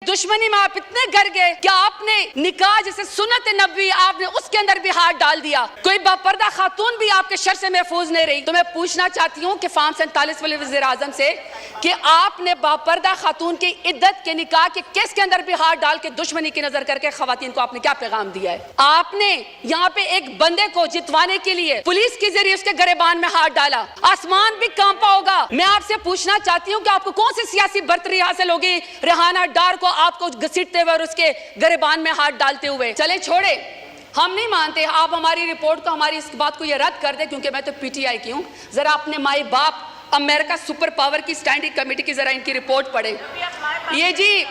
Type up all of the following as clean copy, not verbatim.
दुश्मनी में आप इतने गर गए कि आपने निकाह जैसे सुन्नत नबी आपने उसके अंदर भी हाथ डाल दिया। कोई बापर्दा खातून भी आपके शर से महफूज नहीं रही। तो मैं पूछना चाहती हूँ कि फार्म 47 वाले वज़ीर आज़म से कि आपने बापर्दा खातून की इद्दत के निकाह के केस के अंदर भी हाथ डाल के दुश्मनी की नजर करके खवातीन को आपने क्या पैगाम दिया है? आपने यहाँ पे एक बंदे को जितवाने के लिए पुलिस के जरिए उसके गरेबान में हाथ डाला, आसमान भी कांपा होगा। मैं आपसे पूछना चाहती हूँ कि आपको कौन सी सियासी बर्तरी हासिल होगी रेहाना डार को आपको घसीटते हुए और उसके गरेबान में हाथ डालते हुए? चले छोड़े, हम नहीं मानते। आप हमारी रिपोर्ट को, हमारी इस बात को ये रद्द कर दे, क्योंकि मैं तो पीटीआई की हूँ। जरा अपने माई बाप अमेरिका सुपर पावर की स्टैंडिंग कमेटी की जरा इनकी रिपोर्ट पढ़े। ये जी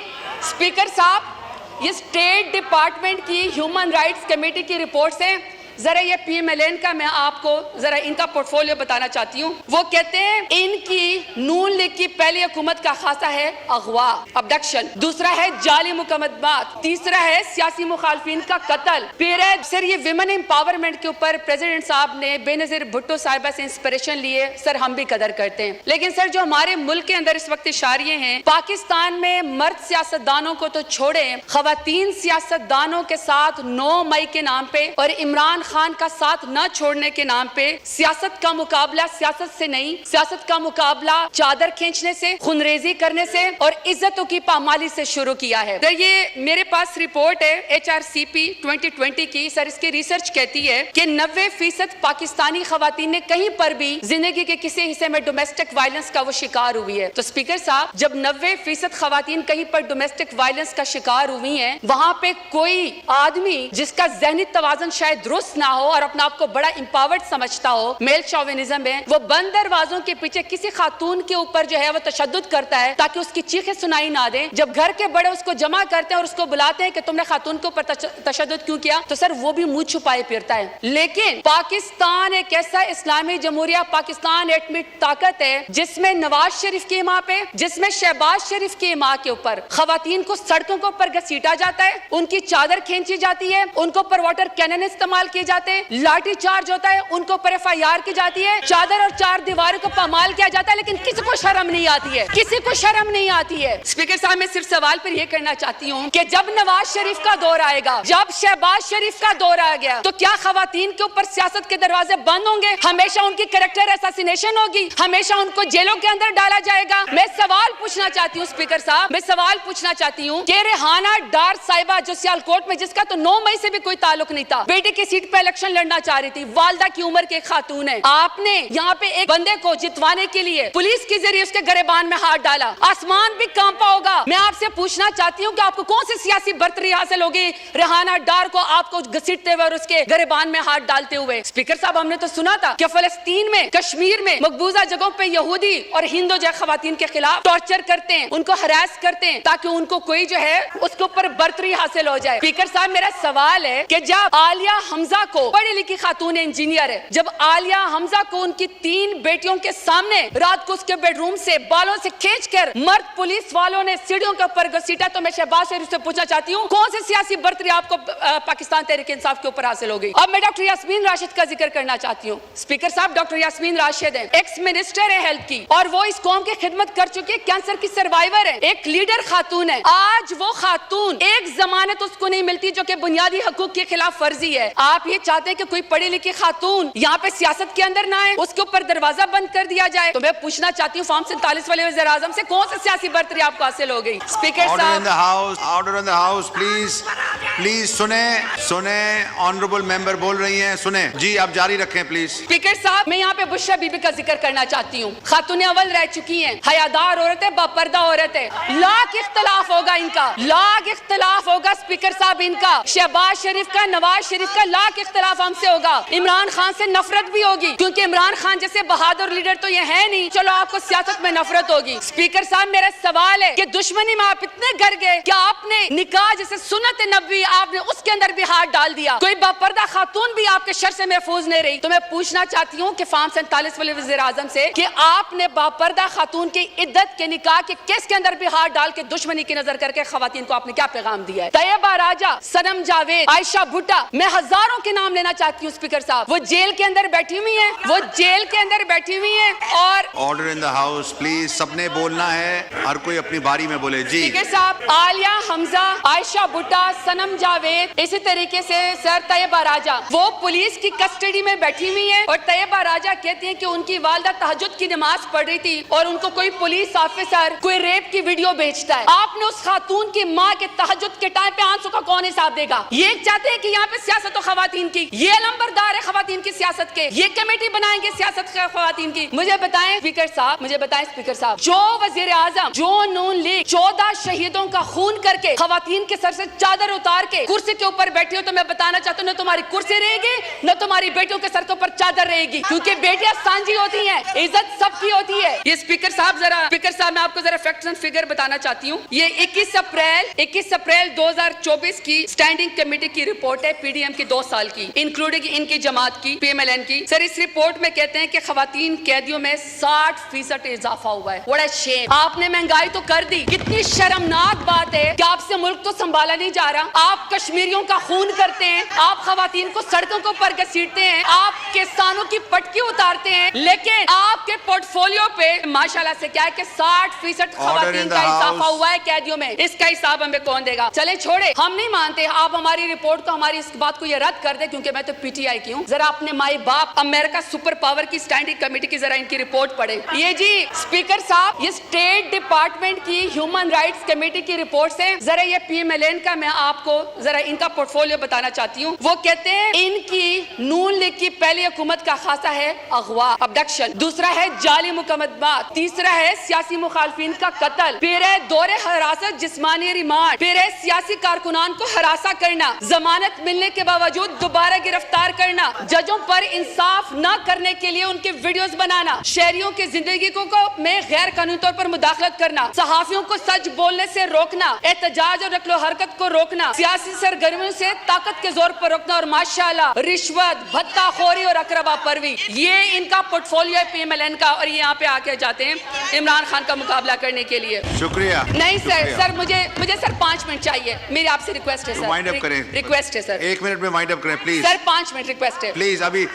स्पीकर साहब, ये स्टेट डिपार्टमेंट की ह्यूमन राइट्स कमेटी की रिपोर्ट से जरा ये PMLN का मैं आपको जरा इनका पोर्टफोलियो बताना चाहती हूँ। वो कहते हैं इनकी नून लीग की पहली हुकूमत का खासा है अगवा, अबडक्शन, दूसरा है जाली मुकदमात, तीसरा है सियासी मुखालफिन का कत्ल। फिर है सर ये विमेन एम्पावरमेंट के ऊपर प्रेसिडेंट साहब ने बेनजीर भुट्टो साहिबा से इंस्पिरेशन लिए। सर हम भी कदर करते हैं, लेकिन सर जो हमारे मुल्क के अंदर इस वक्त इशारे हैं, पाकिस्तान में मर्द सियासतदानों को तो छोड़े, खवातीन सियासतदानों के साथ 9 मई के नाम पे और इमरान खान का साथ न छोड़ने के नाम पे सियासत का मुकाबला सियासत से नहीं, सियासत का मुकाबला चादर खींचने से, खुनरेजी करने से और इज्जतों की पामाली से शुरू किया है। तो ये मेरे पास रिपोर्ट है HRCP 2020 की। सर इसकी रिसर्च कहती है कि 90% पाकिस्तानी खवातीन ने कहीं पर भी जिंदगी के किसी हिस्से में डोमेस्टिक वायलेंस का वो शिकार हुई है। तो स्पीकर साहब, जब 90% खवातीन कहीं पर डोमेस्टिक वायलेंस का शिकार हुई है, वहां पे कोई आदमी जिसका ज़हनी तवाज़ुन शायद दुरुस्त ना हो और अपने आप को बड़ा इंपावर्ड समझता हो, मेल शोविनिज्म है, वो बंद दरवाजों के पीछे किसी खातून के ऊपर जो है वो तशद्दुद करता है ताकि उसकी चीखें सुनाई ना दे। जब घर के बड़े उसको जमा करते हैं और उसको बुलाते हैं कि तुमने खातून के ऊपर तशद्दुद क्यों किया, तो सर वो भी मुंह छुपाए फिरता है। लेकिन पाकिस्तान एक ऐसा इस्लामी जमहूरिया, पाकिस्तान एटमिक ताकत है जिसमें नवाज शरीफ की माँ पे, जिसमें शहबाज शरीफ की माँ के ऊपर खवातीन को सड़कों के ऊपर घसीटा जाता है, उनकी चादर खींची जाती है, उनको ऊपर वाटर कैनन इस्तेमाल किए जाते हैं, लाठी चार्ज होता है, उनको ऊपर FIR की जाती है, चादर और 4 दीवारों को पामाल किया जाता है, लेकिन किसी को शर्म नहीं आती है, किसी को शर्म नहीं आती है। स्पीकर साहब, मैं सिर्फ सवाल पर यह करना चाहती हूँ कि जब नवाज शरीफ का दौर आएगा, जब शहबाज शरीफ का दौर आ गया, तो क्या खवातीन के ऊपर सियासत के दरवाजे बंद होंगे? हमेशा उनकी कैरेक्टर असैसिनेशन होगी? हमेशा उनको जेलों के अंदर डाला जाएगा? मैं सवाल पूछना चाहती हूँ स्पीकर साहब, मैं सवाल पूछना चाहती हूँ कि रेहाना डार साहिबा जो सियालकोट में, जिसका तो 9 मई से भी कोई ताल्लुक नहीं था, बेटे की सीट पे इलेक्शन लड़ना चाह रही थी, वालदा की उम्र के खातून है, आपने यहाँ पे एक बंदे को जितवाने के लिए पुलिस के जरिए उसके गरेबान में हाथ डाला, आसमान भी कांपा होगा। मैं आपसे पूछना चाहती हूँ कि आपको कौन सी सियासी बर्तरी हासिल होगी रेहाना डार को आपको घसीटते हुए और उसके गरेबान में हाथ डालते हुए? स्पीकर साहब, हमने तो सुना था कि फलस्तीन में, कश्मीर में मकबूजा जगहों पे यहूदी और हिंदू जो खवातीन के खिलाफ टॉर्चर करते हैं, उनको हरास करते हैं ताकि उनको कोई जो है उसके ऊपर बर्तरी हासिल हो जाए। स्पीकर साहब, मेरा सवाल है कि जब आलिया हमजा को, पढ़ी लिखी खातून इंजीनियर है, जब आलिया हमजा को उनकी 3 बेटियों के सामने रात को उसके बेडरूम से बालों से खींचकर मर्द पुलिस वालों ने सीढ़ियों के ऊपर घसीटा, तो मैं शहबाज शरीफ से पूछना चाहती हूँ कौन सी सियासी बर्तरी आपको पाकिस्तान तहरीक इंसाफ के ऊपर हासिल हो गई? अब मैं डॉक्टर यास्मीन राशिद का जिक्र करना चाहती हूँ। स्पीकर साहब, डॉक्टर यास्मीन राशिद है, एक्स मिनिस्टर है हेल्थ की, और वो इस कौम की खिदमत कर चुकी है, कैंसर की सर्वाइवर है, एक लीडर खातून है। आज वो खातून, एक जमानत उसको नहीं मिलती जो कि बुनियादी हकूक के खिलाफ फर्जी है। आप ये चाहते हैं कि कोई पढ़ी लिखी खातून यहाँ पे सियासत के अंदर ना आए, उसके ऊपर दरवाजा बंद कर दिया जाए? तो मैं पूछना चाहती हूँ फार्म 47 वाले वज़ीर आज़म से कौन सी सियासी बर्तरी आपको हासिल हो गई? स्पीकर साहब, order in the house please सुने ऑनरेबल मेंबर बोल रही हैं, सुने जी, आप जारी रखें प्लीज। स्पीकर साहब, मैं यहाँ पे बुशरा बीबी का जिक्र करना चाहती हूँ। खातून अव्वल रह चुकी हैं, हयादार औरत है, बापर्दा औरत है, लाख इख्तलाफ होगा इनका, लाख इख्तलाफ होगा स्पीकर साहब इनका, शहबाज शरीफ का, नवाज शरीफ का लाख इख्तलाफ हमसे होगा, इमरान खान से नफरत भी होगी, क्योंकि इमरान खान जैसे बहादुर लीडर तो ये है नहीं, चलो आपको सियासत में नफरत होगी। स्पीकर साहब, मेरा सवाल है कि दुश्मनी में आप इतने गर गए कि आपने निकाह जैसे सुन्नत नबी آپ نے اس کے اندر بھی ہاتھ ڈال دیا. کوئی باپردہ خاتون بھی آپ کے شر سے محفوظ نہیں رہی. تو میں پوچھنا چاہتی ہوں کہ فارم 47 والے وزیر اعظم سے کہ آپ نے باپردہ خاتون کی عدت کے نکاح کے کیس کے اندر بھی ہاتھ ڈال کے دشمنی کی نظر کر کے خواتین کو آپ نے کیا پیغام دیا ہے؟ طیبہ راجہ، صنم جاوید، عائشہ بھٹا، میں ہزاروں کے نام لینا چاہتی ہوں اسپیکر صاحب. وہ جیل کے اندر بیٹھی ہوئی ہیں، وہ جیل کے اندر بیٹھی ہوئی ہیں. اور order in the house please. سب نے بولنا ہے، ہر کوئی اپنی باری میں بولے. جی اسپیکر صاحب، عالیہ حمزہ، عائشہ بھٹا، صنم جاوید، اسی طریقے سے سر طیبہ راجہ، وہ پولیس کی کسٹڈی میں بیٹھی ہوئی ہیں. اور طیبہ راجہ کہتی ہیں کہ ان کی والدہ تہجد کی نماز پڑھ رہی تھی اور ان کو کوئی پولیس آفیسر کوئی ریپ کی ویڈیو بھیجتا ہے. آپ نے اس خاتون کی ماں کے تہجد کے ٹائم پہ آنسو کا کون حساب دے گا؟ یہ چاہتے ہیں کہ یہاں پہ سیاست و خواتین کی، یہ علمبردار ہے خواتین کی سیاست کے، یہ کمیٹی بنائیں گے سیاست کے خواتین کی. مجھے بتائیں اسپیکر صاحب، مجھے بتائیں اسپیکر صاحب، جو وزیر اعظم، جو نون لیگ 14 شہیدوں کا خون کر کے خواتین کے سر سے چادر اتار کے کرسی کے اوپر بیٹھی ہو، تو میں بتانا چاہتا ہوں نہ تمہاری کرسی رہے گی نہ تمہاری بیٹیوں کے سر کے اوپر چادر رہے گی، کیونکہ بیٹیاں سانجی ہوتی ہیں، عزت سب کی ہوتی ہے. یہ اسپیکر صاحب میں آپ کو ذرا فیکٹس اینڈ فگر بتانا چاہتی ہوں. یہ 21 اپریل 2024 کی اسٹینڈنگ کمیٹی کی رپورٹ ہے، پی ڈی ایم کی 2 سال کی، انکلوڈنگ ان کی جماعت کی، پی ایم ایل این کی. سر اس رپورٹ میں کہتے ہیں کہ خواتین قیدیوں میں 60% اضافہ ہوا ہے. What a shame. آپ نے مہنگائی تو کر دی. کتنی شرمناک بات ہے کہ آپ سے ملک تو سنبھالا نہیں جا رہا. آپ کشمیریوں کا خون کرتے ہیں، آپ خواتین کو سڑکوں کو پر گھسیٹتے ہیں، آپ کسانوں کی پٹکی اتارتے ہیں، لیکن آپ کے پورٹ فولیو پہ ماشاءاللہ سے کیا ہے کہ 60% خواتین کا اضافہ ہوا ہے قیدیوں میں. اس کا حساب ہمیں کون دے گا؟ چلیں چھوڑے، ہم نہیں مانتے. آپ ہماری رپورٹ کو، ہماری اس بات کو یہ رد کر دیں، کیونکہ میں تو پی ٹی آئی کی ہوں. ذرا اپنے مائی باپ امریکہ سپر پاور کی اسٹینڈنگ کمیٹی کی ذرا ان کی رپورٹ پڑھیں. یہ جی اسپیکر صاحب، یہ اسٹیٹ ڈپارٹمنٹ کی ہیومن رائٹس کمیٹی کی رپورٹس ہیں. ذرا یہ پی ایم ایل این کا، میں آپ کو ذرا ان کا پورٹ فولیو بتانا چاہتی ہوں. وہ کہتے ہیں ان کی نون لیگ کی پہلی حکومت کا خاصہ ہے اغوا، ابڈکشن، دوسرا ہے جعلی مقدمات، تیسرا ہے سیاسی مخالفین کا قتل، پھر ہے دور حراست جسمانی ریمانڈ، پھر ہے سیاسی کارکنان کو ہراساں کرنا، ضمانت ملنے کے باوجود دوبارہ گرفتار کرنا، ججوں پر انصاف نہ کرنے کے لیے ان کے ویڈیوز بنانا، شہریوں کی زندگی کو میں غیر قانونی طور پر مداخلت کرنا، صحافیوں کو سچ بولنے سے روکنا، احتجاج اور نقل و حرکت کو روکنا، سیاسی سرگرمیوں سے طاقت کے زور پر روکنا، اور ماشاءاللہ رشوت، بھتہ خوری اور اقربا پروی. یہ ان کا پورٹ فولیو ہے پی ایم ایل این کا. اور یہ یہاں پہ آ کے جاتے ہیں عمران خان کا مقابلہ کرنے کے لیے. شکریہ. نہیں سر مجھے سر 5 منٹ چاہیے. میری آپ سے ریکویسٹ ہے سر. وائنڈ اپ کریں. ریکویسٹ ہے سر. 1 منٹ میں وائنڈ اپ کریں پلیز. سر 5 منٹ ریکویسٹ ہے پلیز. ابھی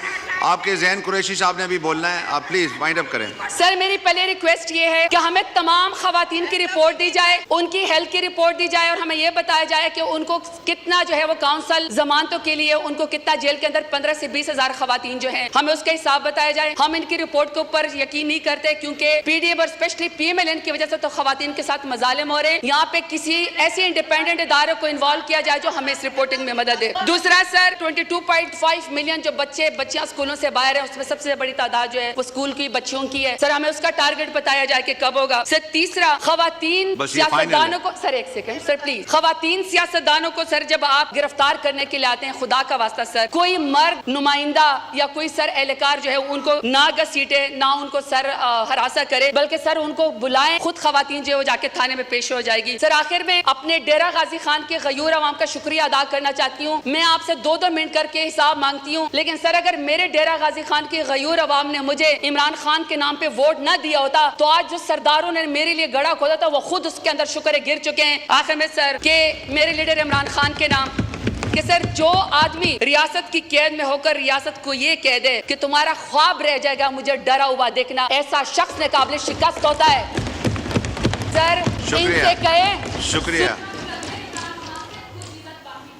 آپ کے ذہن قریشی صاحب نے ابھی بولنا ہے، آپ پلیز وائنڈ اپ کریں. سر میری پہلے ریکویسٹ یہ ہے کہ ہمیں تمام خواتین کی رپورٹ دی جائے، ان کی ہیلتھ کی رپورٹ دی جائے، اور ہمیں یہ بتایا جائے کہ ان کو کتنا جو ہے وہ کاؤنسل ضمانتوں کے لیے ان کو کتنا جیل کے اندر 15 سے 20 ہزار خواتین جو ہیں، ہمیں اس کا حساب بتایا جائے. ہم ان کی رپورٹ کے اوپر یقین نہیں کرتے، کیونکہ پی ڈی ایم اور especially P M L N کی وجہ سے تو خواتین کے ساتھ مظالم ہو رہے ہیں. یہاں پہ کسی ایسے انڈیپینڈنٹ ادارے کو انوالو کیا جائے جو ہمیں اس رپورٹنگ میں مدد دے. دوسرا سر 22.5 ملین جو بچیاں اسکولوں سے باہر ہیں، اس میں سب سے بڑی تعداد جو ہے وہ اسکول کی بچیوں کی ہے. سر ہمیں اس کا ٹارگٹ بتایا جائے کہ کب ہوگا. سر تیسرا، خواتین سیاستدانوں کو، سر ایک سیکنڈ سر پلیز، خواتین سیاستدانوں کو سر جب آپ گرفتار کرنے کے لیے آتے ہیں، خدا کا واسطہ سر کوئی مرد نمائندہ یا کوئی سر اہلکار جو ہے ان کو نہ گھسیٹے، نہ ان کو سر ہراساں کرے، بلکہ سر ان کو بلائیں. خود خواتین جو ہے وہ جا کے تھانے میں پیش ہو جائے گی. سر آخر میں اپنے ڈیرہ غازی خان کے غیور عوام کا شکریہ ادا کرنا چاہتی ہوں. میں آپ سے 2 منٹ کر کے حساب مانگتی ہوں، لیکن سر اگر میرے ڈیرہ غازی خان کے غیور عوام نے مجھے عمران خان کے نام پہ ووٹ نہ دیا ہوتا تو آج جو سرداروں نے میرے لیے گڑھا کھودا تھا وہ خود اس کے اندر شکر گر چکے ہیں. آخر میں سر کہ میرے لیڈر عمران خان کے نام کہ سر جو آدمی ریاست کی قید میں ہو کر ریاست کو یہ کہہ دے کہ تمہارا خواب رہ جائے گا مجھے ڈرا ہوا دیکھنا، ایسا شخص نے قابل شکست ہوتا ہے. سر ان سے کہے شکریہ.